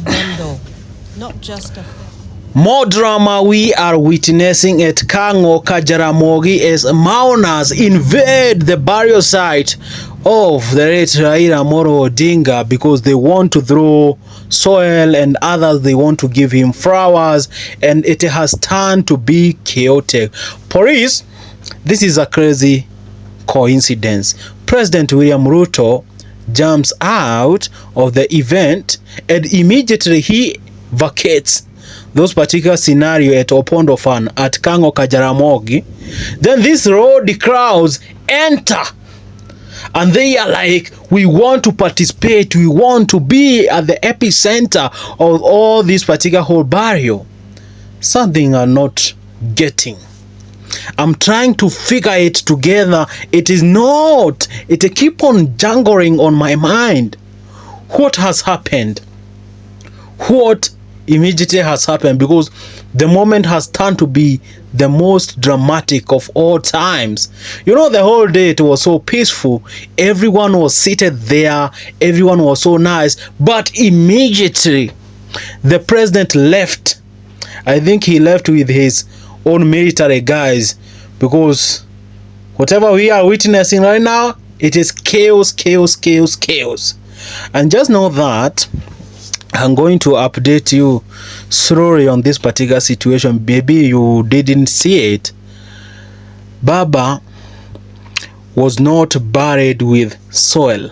Bondo, not just a... More drama we are witnessing at Kango Kajaramogi as Mourners invade the burial site of the late Raila Odinga because they want to throw soil and others they want to give him flowers, and it has turned to be chaotic. Police, this is a crazy coincidence. President William Ruto jumps out of the event and immediately he vacates those particular scenario at Opondo Fan at Kango Kajaramogi. Then these road crowds enter and they are like, we want to participate, we want to be at the epicenter of all this particular whole burial. Something I'm not getting. I'm trying to figure it together. It is not. It keep on jangling on my mind. What has happened? What immediately has happened? Because the moment has turned to be the most dramatic of all times. You know, the whole day it was so peaceful. Everyone was seated there. Everyone was so nice. But immediately the president left. I think he left with his own military guys, because whatever we are witnessing right now, it is chaos, chaos, chaos, chaos. And just know that I'm going to update you slowly on this particular situation. Maybe you didn't see it. Baba was not buried with soil.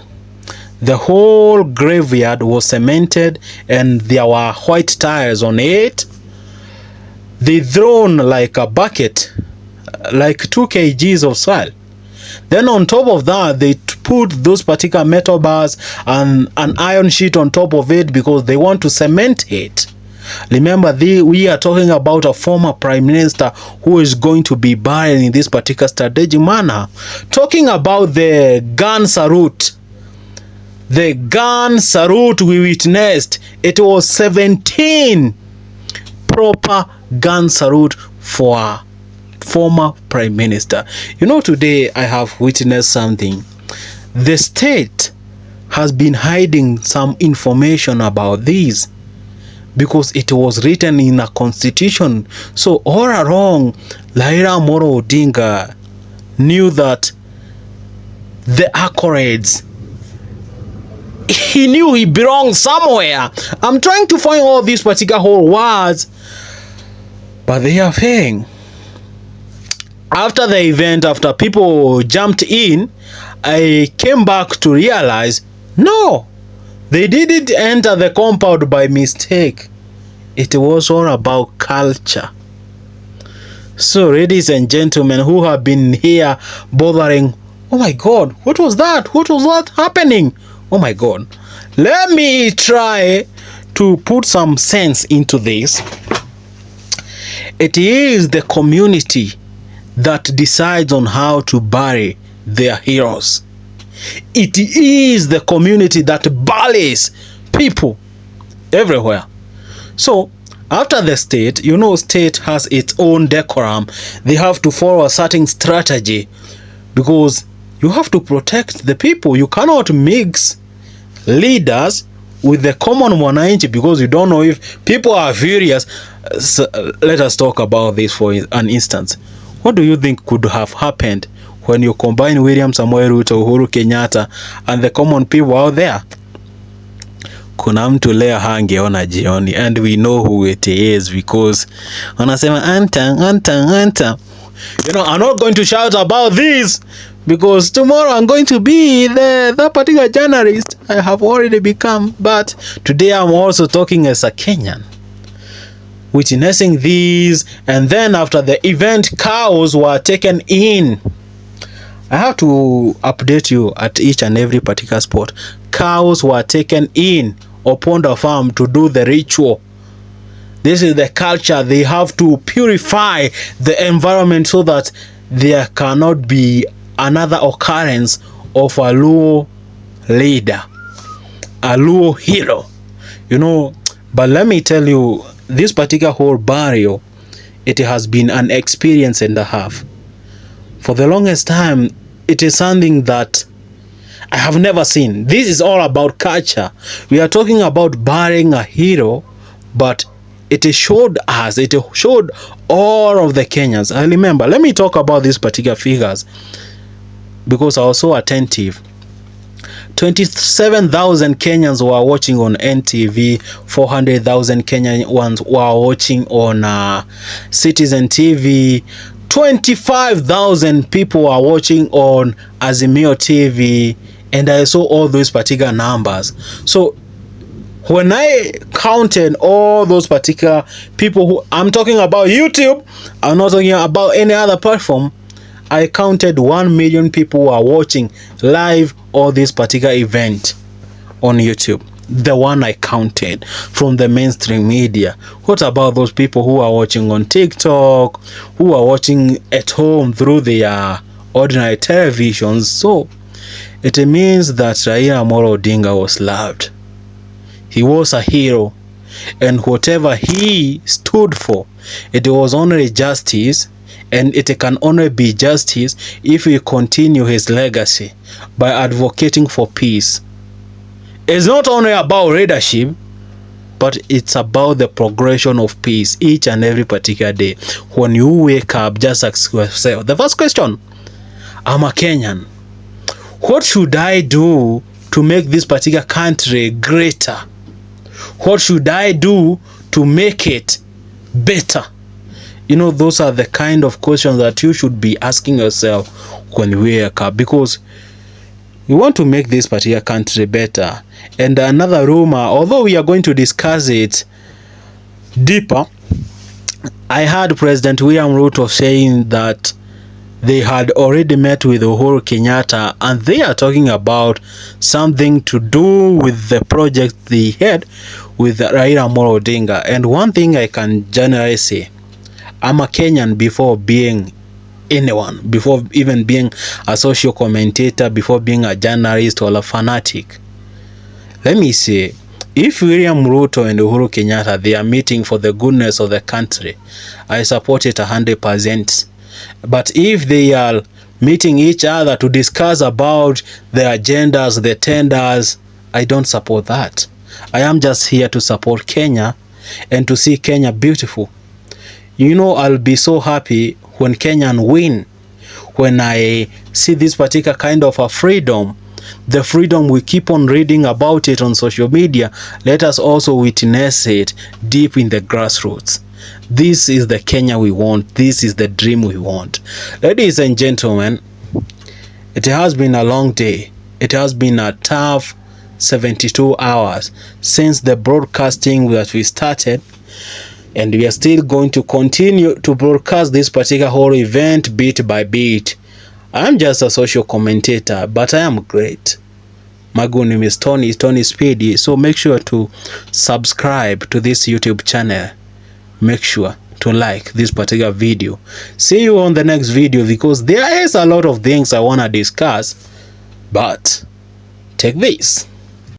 The whole graveyard was cemented and there were white tiles on it. They thrown like a bucket, like 2 kgs of soil. Then on top of that, they put those particular metal bars and an iron sheet on top of it because they want to cement it. Remember, we are talking about a former prime minister who is going to be buried in this particular strategic manner. Talking about the gun salute. The gun salute we witnessed, it was 17 proper gun salute for a former prime minister. You know, today I have witnessed something. The state has been hiding some information about this because it was written in a constitution. So all along, Raila Odinga knew that the accolades, he knew he belonged somewhere. I'm trying to find all these particular whole words, but they are failing. After the event, after people jumped in, I came back to realize, no, they didn't enter the compound by mistake. It was all about culture. So, ladies and gentlemen who have been here bothering, oh my God, what was that? What was that happening? Oh my God. Let me try to put some sense into this. It is the community that decides on how to bury their heroes. It is the community that buries people everywhere. So after the state, you know, state has its own decorum. They have to follow a certain strategy because you have to protect the people. You cannot mix leaders with the common mwananchi because you don't know if people are furious. So, let us talk about this for an instance. What do you think could have happened when you combine William Samoei Ruto, Uhuru Kenyatta and the common people out there? Kuna mtu leo hangeona jioni, and we know who it is because wanasema anta. You know, I'm not going to shout about this because tomorrow I'm going to be that particular journalist I have already become. But today I'm also talking as a Kenyan, witnessing these. And then after the event, cows were taken in. I have to update you at each and every particular spot. Cows were taken in upon the farm to do the ritual. This is the culture. They have to purify the environment so that there cannot be another occurrence of a Luo leader, a Luo hero. You know, but let me tell you, this particular whole burial, it has been an experience and a half. For the longest time, it is something that I have never seen. This is all about culture. We are talking about burying a hero, but it showed us, it showed all of the Kenyans. I remember, let me talk about these particular figures because I was so attentive. 27,000 Kenyans were watching on NTV, 400,000 Kenyan ones were watching on Citizen TV, 25,000 people were watching on Azimio TV, and I saw all those particular numbers. So when I counted all those particular people who, I'm talking about YouTube, I'm not talking about any other platform, I counted 1 million people who are watching live all this particular event on YouTube. The one I counted from the mainstream media. What about those people who are watching on TikTok, who are watching at home through their ordinary televisions? So it means that Raila Odinga was loved. He was a hero, and whatever he stood for, it was only justice, and it can only be justice if we continue his legacy by advocating for peace. It's not only about leadership, but it's about the progression of peace each and every particular day. When you wake up, just ask yourself the first question: I'm a Kenyan. What should I do to make this particular country greater? What should I do to make it better? You know, those are the kind of questions that you should be asking yourself when you wake up, because you want to make this particular country better. And another rumor, although we are going to discuss it deeper, I heard President William Ruto saying that they had already met with Uhuru Kenyatta, and they are talking about something to do with the project they had with Raila Odinga. And one thing I can generally say, I'm a Kenyan before being anyone, before even being a social commentator, before being a journalist or a fanatic. Let me say, if William Ruto and Uhuru Kenyatta, they are meeting for the goodness of the country, I support it 100%. But if they are meeting each other to discuss about the agendas, the tenders, I don't support that. I am just here to support Kenya and to see Kenya beautiful. You know, I'll be so happy when Kenyan win, when I see this particular kind of a freedom, the freedom we keep on reading about it on social media. Let us also witness it deep in the grassroots. This is the Kenya we want. This is the dream we want. Ladies and gentlemen, it has been a long day. It has been a tough 72 hours since the broadcasting that we started, and we are still going to continue to broadcast this particular whole event bit by bit. I am just a social commentator, but I am great. My good name is Tony Speedy. So make sure to subscribe to this YouTube channel. Make sure to like this particular video. See you on the next video, because there is a lot of things I want to discuss, but take this.